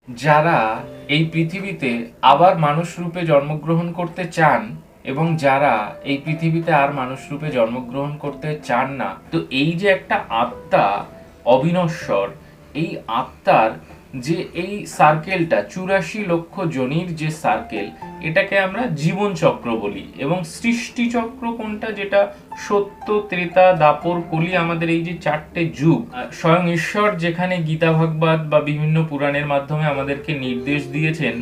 যারা এই পৃথিবীতে আবার মানুষ রূপে জন্মগ্রহণ করতে চান এবং যারা এই পৃথিবীতে আর মানুষ রূপে জন্মগ্রহণ করতে চান না, তো এই যে একটা আত্মা অবিনশ্বর, এই আত্মার যে এই সার্কেলটা 84 লক্ষ জনির যে সার্কেল, এটাকে আমরা জীবন চক্র বলি। এবং সৃষ্টি চক্র কোনটা, যেটা সত্য, ত্রেতা, দাপর, কলি, আমাদের এই যে 4টে যুগ, স্বয়ং ঈশ্বর যেখানে গীতা ভাগবত বা বিভিন্ন পুরাণের মাধ্যমে আমাদেরকে নির্দেশ দিয়েছেন,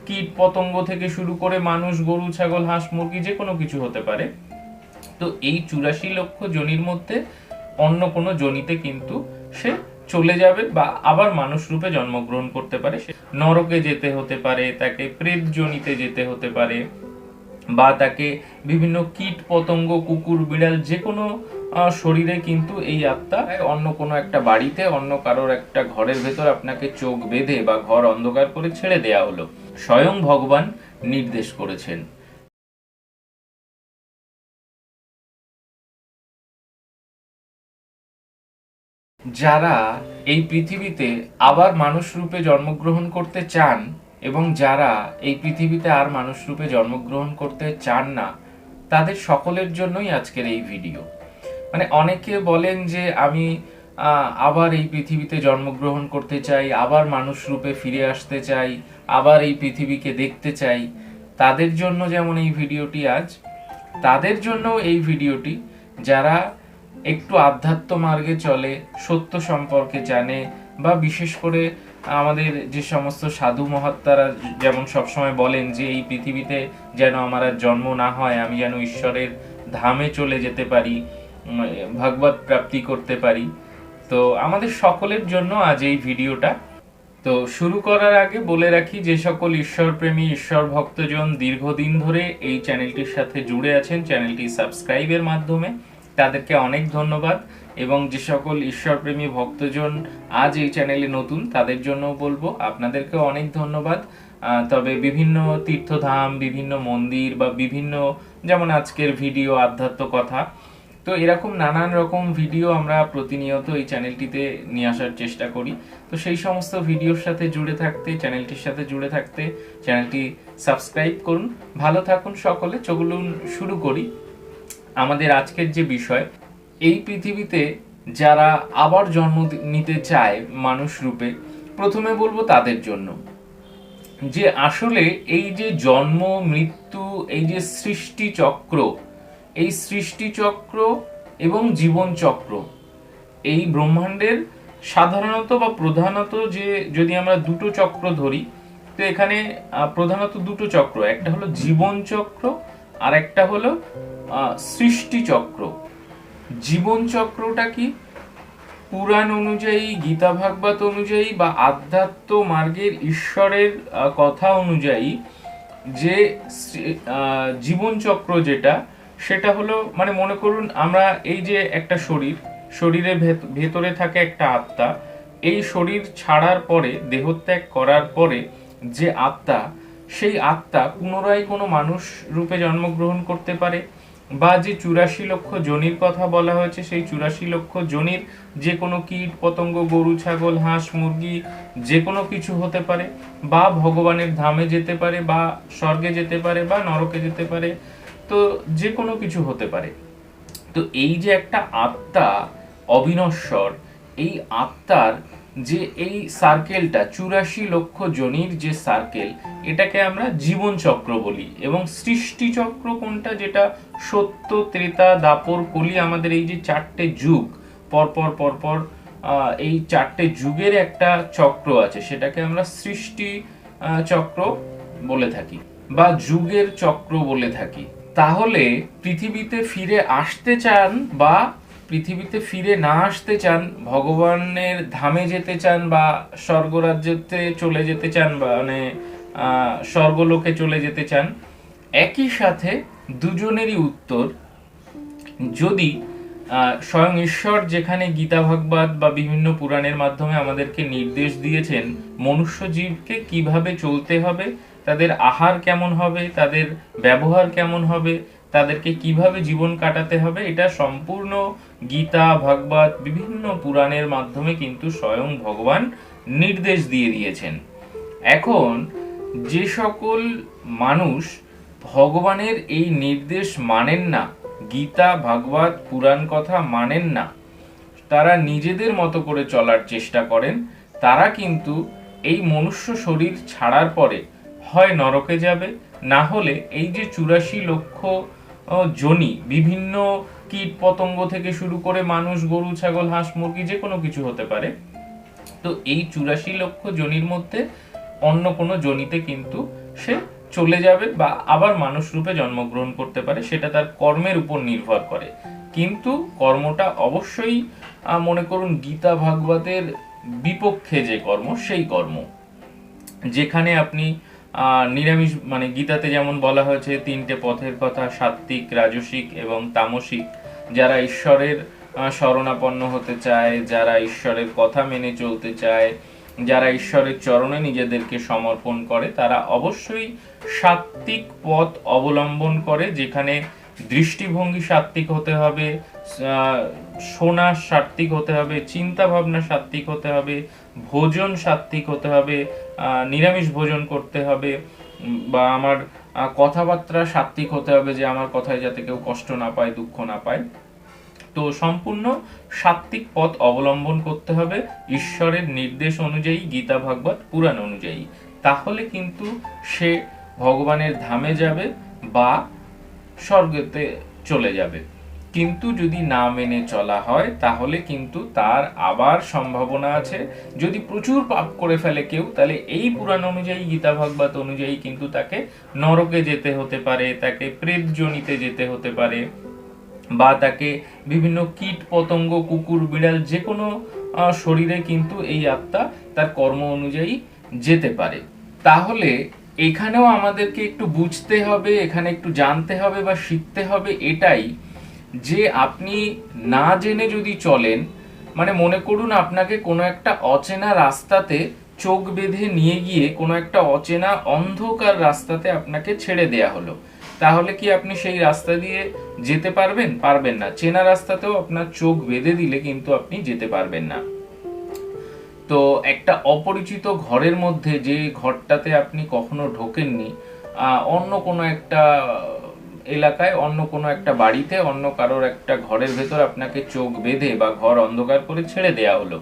কীট পতঙ্গ থেকে শুরু করে মানুষ, গরু, ছাগল, হাঁস, মুরগি, যে কোনো কিছু হতে পারে। তো এই 84 লক্ষ জনির মধ্যে অন্য কোনো জনিতে কিন্তু সে চলে যাবে বা আবার মানুষ রূপে জন্মগ্রহণ করতে পারে। সে নরকে যেতে হতে পারে, তাকে প্রেত জনিতে যেতে হতে পারে, বা তাকে বিভিন্ন কীট পতঙ্গ, কুকুর, বিড়াল, যে কোনো শরীরে কিন্তু এই আত্মা অন্য কোনো একটা বাড়িতে, অন্য কারোর একটা ঘরের ভেতর আপনাকে চোখ বেঁধে বা ঘর অন্ধকার করে ছেড়ে দেয়া হলো, স্বয়ং ভগবান নির্দেশ করেছেন। যারা এই পৃথিবীতে আবার মানুষ রূপে জন্মগ্রহণ করতে চান এবং যারা এই পৃথিবীতে আর মানুষ রূপে জন্মগ্রহণ করতে চান না, তাদের সকলের জন্যই আজকের এই ভিডিও। মানে অনেকে বলেন যে আমি আবার এই পৃথিবীতে জন্মগ্রহণ করতে চাই, আবার মানুষ রূপে ফিরে আসতে চাই, আবার এই পৃথিবীকে দেখতে চাই। তাদের জন্য যেমন এই ভিডিওটি আজ, তাদের জন্য এই ভিডিওটি যারা একটু আধ্যাত্ম মার্গে চলে, সত্য সম্পর্কে জানে, বা বিশেষ করে আমাদের যে সমস্ত সাধু মহাত্মারা যেমন সবসময় বলেন যে এই পৃথিবীতে যেন আমার আর জন্ম না হয়, আমি যেন ঈশ্বরের ধামে চলে যেতে পারি, ভগবত প্রাপ্তি করতে পারি। তো আমাদের সকলের জন্য আজ এই ভিডিওটা। তো শুরু করার আগে বলে রাখি, যে সকল ঈশ্বরপ্রেমী, ঈশ্বর ভক্তজন দীর্ঘদিন ধরে এই চ্যানেলটির সাথে জুড়ে আছেন চ্যানেলটি সাবস্ক্রাইবের মাধ্যমে, তাদেরকে অনেক ধন্যবাদ। এবং যে সকল ঈশ্বরপ্রেমী ভক্তজন আজ এই চ্যানেলে নতুন, তাদের জন্যও বলবো আপনাদেরকেও অনেক ধন্যবাদ। তবে বিভিন্ন তীর্থধাম, বিভিন্ন মন্দির, বা বিভিন্ন, যেমন আজকের ভিডিও আধ্যাত্ম কথা, তো এরকম নানান রকম ভিডিও আমরা প্রতিনিয়ত এই চ্যানেলটিতে নিয়ে আসার চেষ্টা করি। তো সেই সমস্ত ভিডিওর সাথে জুড়ে থাকতে, চ্যানেলটির সাথে জুড়ে থাকতে চ্যানেলটি সাবস্ক্রাইব করুন। ভালো থাকুন সকলে। চলুন শুরু করি আমাদের আজকের যে বিষয়। এই পৃথিবীতে যারা আবার জন্ম নিতে চায় মানুষ রূপে, প্রথমে বলবো তাদের জন্য যে আসলে এই যে জন্ম মৃত্যু, এই যে সৃষ্টি চক্র, এই সৃষ্টি চক্র এবং জীবন চক্র, এই ব্রহ্মাণ্ডের সাধারণত বা প্রধানত, যে যদি আমরা দুটো চক্র ধরি, তো এখানে প্রধানত দুটো চক্র, একটা হলো জীবন চক্র আর একটা হলো সৃষ্টি চক্র। জীবন চক্রটা কি? পুরাণ অনুযায়ী, গীতা ভাগবত অনুযায়ী, বা আধ্যাত্ম মার্গের ঈশ্বরের কথা অনুযায়ী, যে জীবন চক্র যেটা, সেটা হলো, মানে মনে করুন আমরা এই যে একটা শরীরের ভেতরে থাকে একটা আত্মা, এই শরীর ছাড়ার পরে, দেহত্যাগ করার পরে যে আত্মা, সেই আত্মা পুনরায় কোনো মানুষ রূপে জন্মগ্রহণ করতে পারে, বা যে 84 লক্ষ জনির কথা বলা হয়েছে, সেই 84 লক্ষ জনির যে কোনো কীট পতঙ্গ, গরু, ছাগল, হাঁস, মুরগি, যে কোনো কিছু হতে পারে, বা ভগবানের ধামে যেতে পারে, বা স্বর্গে যেতে পারে, বা নরকে যেতে পারে, তো যে কোনো কিছু হতে পারে। তো এই যে একটা আত্মা অবিনশ্বর, এই আত্মার যে এই সার্কেলটা 84 লক্ষ জনির যে সার্কেল, এটাকে আমরা জীবন চক্র বলি। এবং সৃষ্টি চক্র কোনটা, যেটা সত্য, ত্রেতা, দাপর, কলি, আমাদের এই যে 4টে যুগ, পরপর পরপর এই 4টে যুগের একটা চক্র আছে, সেটাকে আমরা সৃষ্টি চক্র বলে থাকি বা যুগের চক্র বলে থাকি। তাহলে পৃথিবীতে ফিরে আসতে চান বা পৃথিবীতে ফিরে না আসতে চান, ভগবানের ধামে যেতে চান বা স্বর্গরাজ্যতে চলে যেতে চান, বা মানে স্বর্গলোকে চলে যেতে চান, একই সাথে দুজনেরই উত্তর, যদি স্বয়ং ঈশ্বর যেখানে গীতা ভাগবত বা বিভিন্ন পুরাণের মাধ্যমে আমাদেরকে নির্দেশ দিয়েছেন মনুষ্য জীবকে কিভাবে চলতে হবে, তাদের আহার কেমন হবে, তাদের ব্যবহার কেমন হবে, তাদেরকে কিভাবে জীবন কাটাতে হবে, এটা সম্পূর্ণ গীতা ভাগবত বিভিন্ন পুরাণের মাধ্যমে কিন্তু স্বয়ং ভগবান নির্দেশ দিয়ে দিয়েছেন। এখন যে সকল মানুষ ভগবানের এই নির্দেশ মানেন না, গীতা ভাগবত পুরাণ কথা মানেন না, তারা নিজেদের মতো করে চলার চেষ্টা করেন, তারা কিন্তু এই মনুষ্য শরীর ছাড়ার পরে হয় নরকে যাবে, না হলে এই যে 84 লক্ষ যোনি, বিভিন্ন কীট পতঙ্গ থেকে শুরু করে মানুষ, গরু, ছাগল, হাঁস, মুরগি, যে কোনো কিছু হতে পারে, তো এই 84 লক্ষ যোনির মধ্যে অন্য কোনো যোনিতে কিন্তু সে চলে যাবে বা আবার মানুষ রূপে জন্মগ্রহণ করতে পারে, সেটা তার কর্মের উপর নির্ভর করে। কিন্তু কর্মটা অবশ্যই মনে করুন গীতা ভাগবতের বিপক্ষে যে কর্ম, সেই কর্ম, যেখানে আপনি নিরামিষ, মানে গীতাতে যেমন বলা হয়েছে 3টে পথের কথা, সাত্ত্বিক, রাজসিক এবং তামসিক। যারা ঈশ্বরের শরণাপন্ন হতে চায়, যারা ঈশ্বরের কথা মেনে চলতে চায়, যারা ঈশ্বরের চরণে নিজেদেরকে সমর্পণ করে, তারা অবশ্যই সাত্ত্বিক পথ অবলম্বন করে, যেখানে দৃষ্টিভঙ্গি সাত্ত্বিক হতে হবে, শোনা সাত্ত্বিক হতে হবে, চিন্তা ভাবনা সাত্ত্বিক হতে হবে, ভোজন সাত্ত্বিক হতে হবে, নিরামিষ ভোজন করতে হবে, বা আমার কথাবার্তা সাত্ত্বিক হতে হবে, যে আমার কথায় যাতে কেউ কষ্ট না পায়, দুঃখ না পায়। তো সম্পূর্ণ সাত্ত্বিক পথ অবলম্বন করতে হবে ঈশ্বরের নির্দেশ অনুযায়ী, গীতা ভাগবত পুরাণ অনুযায়ী। তাহলে কিন্তু সে ভগবানের ধামে যাবে বা স্বর্গতে চলে যাবে। কিন্তু যদি না মেনে চলা হয়, তাহলে কিন্তু তার আবার সম্ভাবনা আছে, যদি প্রচুর পাপ করে ফেলে কেউ, তাহলে এই পুরাণ অনুযায়ী, গীতা ভাগবত অনুযায়ী কিন্তু তাকে নরকে যেতে হতে পারে, তাকে প্রেত যোনিতে যেতে হতে পারে, বা তাকে বিভিন্ন কীট পতঙ্গ, কুকুর, বিড়াল, যে কোনো শরীরে কিন্তু এই আত্মা তার কর্ম অনুযায়ী যেতে পারে। তাহলে এখানেও আমাদেরকে একটু বুঝতে হবে, এখানে একটু জানতে হবে বা শিখতে হবে এটাই, যে আপনি না জেনে যদি চলেন, মানে মনে করুন আপনাকে কোনো একটা অচেনা রাস্তাতে চোখ বেঁধে নিয়ে গিয়ে কোনো একটা অচেনা অন্ধকার রাস্তাতে আপনাকে ছেড়ে দেয়া হলো, তাহলে কি আপনি সেই রাস্তা দিয়ে যেতে পারবেন? পারবেন না। চেনা রাস্তাতেও আপনার চোখ বেঁধে দিলে কিন্তু আপনি যেতে পারবেন না। তো একটা অপরিচিত ঘরের মধ্যে, যে ঘরটাতে আপনি কখনো ঢোকেননি, অন্য কোনো একটা এলাকায়, অন্য কোনো একটা বাড়িতে, অন্য কারোর একটা ঘরের ভেতর আপনাকে চোখ বেঁধে বা ঘর অন্ধকার করে ছেড়ে দেয়া হলো,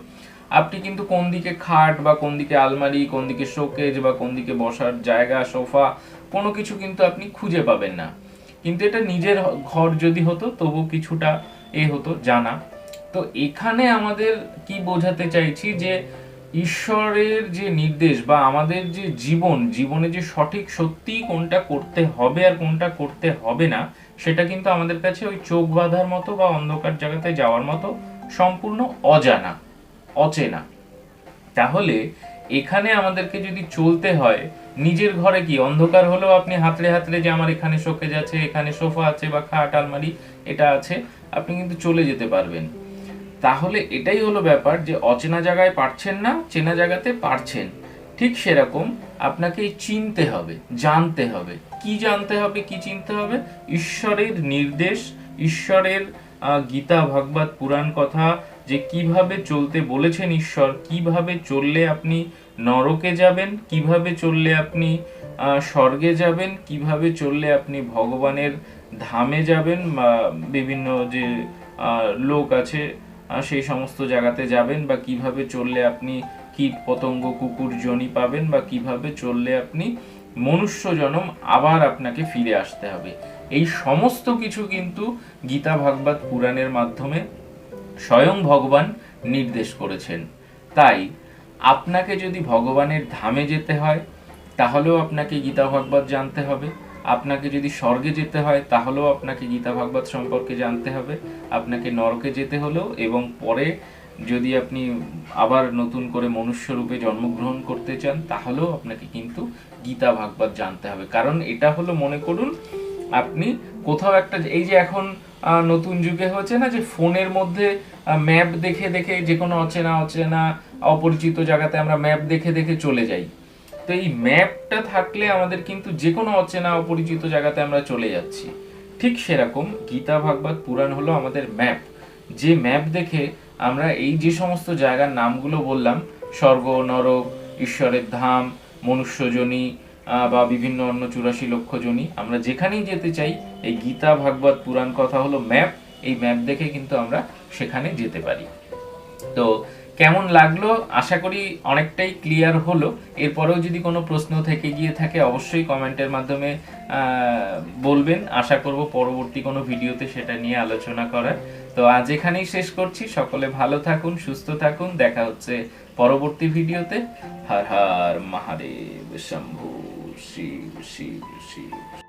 আপনি কিন্তু কোন দিকে খাট বা কোন দিকে আলমারি, কোন দিকে শোকেজ বা কোন দিকে বসার জায়গা, সোফা, কোনো কিছু কিন্তু আপনি খুঁজে পাবেন না। কিন্তু এটা নিজের ঘর যদি হতো তবু কিছুটা হতো জানা। তো এখানে আমাদের কি বোঝাতে চাইছি, যে ঈশ্বরের যে নির্দেশ বা আমাদের যে জীবনে যে সঠিক সত্যি কোনটা করতে হবে আর কোনটা করতে হবে না, সেটা কিন্তু আমাদের কাছে ওই চোখ বাঁধার মতো বা অন্ধকার জায়গাতে যাওয়ার মতো সম্পূর্ণ অজানা, অচেনা। তাহলে এখানে আমাদেরকে যদি চলতে হয়, নিজের ঘরে কি অন্ধকার হলেও আপনি হাতড়ে হাতড়ে, যে আমার এখানে শোকেজ আছে, এখানে সোফা আছে বা খাট আলমারি এটা আছে, আপনি কিন্তু চলে যেতে পারবেন। তাহলে এটাই হলো ব্যাপার, যে অচেনা জায়গায় পারছেন না, চেনা জায়গাতে পারছেন। ঠিক সেরকম আপনাকে চিনতে হবে, জানতে হবে। কি জানতে হবে, কি চিনতে হবে? ঈশ্বরের নির্দেশ, ঈশ্বরের গীতা ভাগবত পুরাণ কথা, যে কিভাবে চলতে বলেছেন ঈশ্বর, কিভাবে চললে আপনি নরকে যাবেন, কিভাবে চললে আপনি স্বর্গে যাবেন, কিভাবে চললে আপনি ভগবানের ধামে যাবেন, বিভিন্ন যে লোক আছে সেই সমস্ত জায়গাতে যাবেন, বা কিভাবে চললে আপনি কীট পতঙ্গ, কুকুর যোনি পাবেন, বা কিভাবে চললে আপনি মনুষ্য জন্ম আবার আপনাকে ফিরে আসতে হবে। এই সমস্ত কিছু কিন্তু গীতা ভাগবত পুরাণের মাধ্যমে স্বয়ং ভগবান নির্দেশ করেছেন। তাই আপনাকে যদি ভগবানের ধামে যেতে হয়, তাহলেও আপনাকে গীতা ভাগবত জানতে হবে। আপনাকে যদি স্বর্গে যেতে হয়, তাহলেও আপনাকে গীতা ভাগবত সম্পর্কে জানতে হবে। আপনাকে নরকে যেতে হলেও, এবং পরে যদি আপনি আবার নতুন করে মনুষ্য রূপে জন্মগ্রহণ করতে চান, তাহলেও আপনাকে কিন্তু গীতা ভাগবত জানতে হবে। কারণ এটা হলো, মনে করুন আপনি কোথাও একটা, এই যে এখন নতুন যুগে হয়েছে না, যে ফোনের মধ্যে ম্যাপ দেখে দেখে যে কোনো অচেনা অপরিচিত জায়গাতে আমরা ম্যাপ দেখে দেখে চলে যাই। তো এই ম্যাপটা থাকলে আমাদের কিন্তু যে কোনো অচেনা অপরিচিত জায়গাতে আমরা চলে যাচ্ছি। ঠিক সেরকম গীতা ভাগবত পুরাণ হলো আমাদের ম্যাপ, যে ম্যাপ দেখে আমরা এই যে সমস্ত জায়গার নামগুলো বললাম, স্বর্গ, নরক, ঈশ্বরের ধাম, মনুষ্যজনী বা বিভিন্ন অন্য 84 লক্ষ জনী, আমরা যেখানেই যেতে চাই এই গীতা ভাগবত পুরাণ কথা হলো ম্যাপ, এই ম্যাপ দেখে কিন্তু আমরা সেখানে যেতে পারি। তো কেমন লাগলো, আশা করি অনেকটাই ক্লিয়ার হলো। এরপরেও যদি কোনো প্রশ্ন থেকে গিয়ে থাকে অবশ্যই কমেন্টের মাধ্যমে বলবেন, আশা করব পরবর্তী কোনো ভিডিওতে সেটা নিয়ে আলোচনা করার। তো আজ এখানেই শেষ করছি, সকলে ভালো থাকুন, সুস্থ থাকুন, দেখা হচ্ছে পরবর্তী ভিডিওতে। হর হর মহাদেব, শম্ভু শিব শিব শিব।